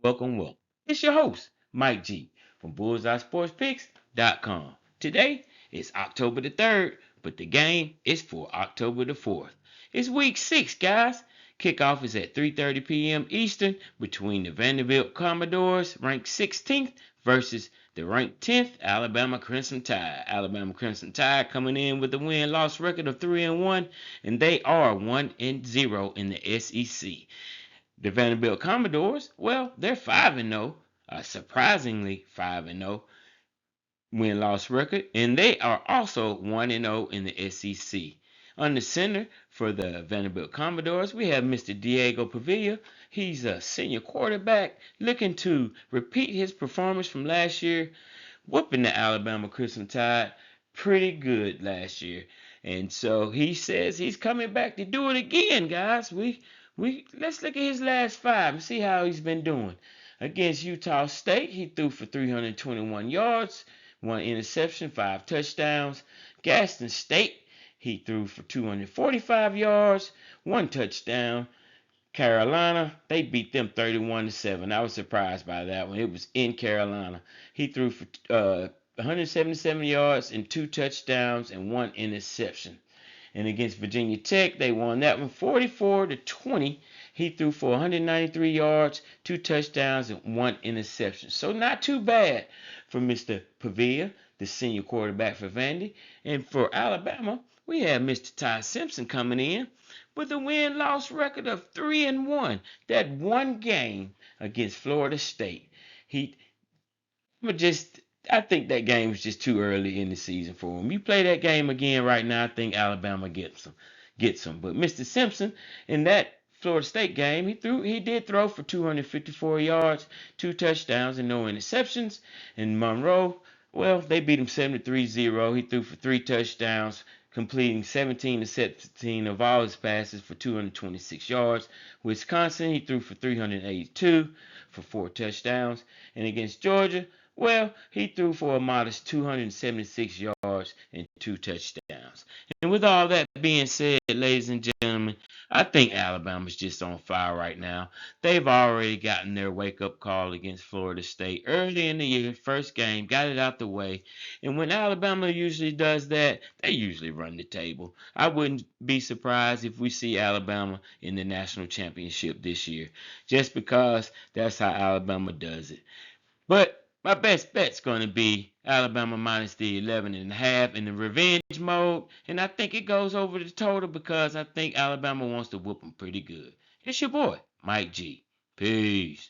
Welcome, welcome. It's your host, Mike G from BullseyeSportsPicks.com. Today is October the 3rd, but the game is for October the 4th. It's week 6, guys. Kickoff is at 3:30 p.m. Eastern between the Vanderbilt Commodores, ranked 16th, versus the ranked 10th Alabama Crimson Tide. Alabama Crimson Tide coming in with a win-loss record of 3-1, and they are 1-0 in the SEC. The Vanderbilt Commodores, well, they're 5-0, surprisingly 5-0 win-loss record, and they are also 1-0 in the SEC. On the center for the Vanderbilt Commodores, we have Mr. Diego Pavilla. He's a senior quarterback looking to repeat his performance from last year, whooping the Alabama Crimson Tide pretty good last year. And so he says he's coming back to do it again, guys. Let's look at his last 5 and see how he's been doing. Against Utah State, he threw for 321 yards, 1 interception, 5 touchdowns. Gaston State, he threw for 245 yards, 1 touchdown. Carolina, they beat them 31-7. I was surprised by that one. It was in Carolina. He threw for 177 yards and 2 touchdowns and 1 interception. And against Virginia Tech, they won that one 44-20. He threw for 193 yards, 2 touchdowns, and 1 interception. So not too bad for Mr. Pavilla, the senior quarterback for Vandy. And for Alabama, we have Mr. Ty Simpson coming in with a win-loss record of 3-1. That one game against Florida State. I think that game was just too early in the season for him. You play that game again right now, I think Alabama gets them. But Mr. Simpson, in that Florida State game, he did throw for 254 yards, 2 touchdowns, and no interceptions. And Monroe, well, they beat him 73-0. He threw for 3 touchdowns, completing 17-17 of all his passes for 226 yards. Wisconsin, he threw for 382 for 4 touchdowns. And against Georgia, well, he threw for a modest 276 yards and 2 touchdowns. And with all that being said, ladies and gentlemen, I think Alabama's just on fire right now. They've already gotten their wake-up call against Florida State early in the year, first game, got it out the way. And when Alabama usually does that, they usually run the table. I wouldn't be surprised if we see Alabama in the national championship this year, just because that's how Alabama does it. But my best bet's going to be Alabama minus the 11.5 in the revenge mode. And I think it goes over the total because I think Alabama wants to whoop them pretty good. It's your boy, Mike G. Peace.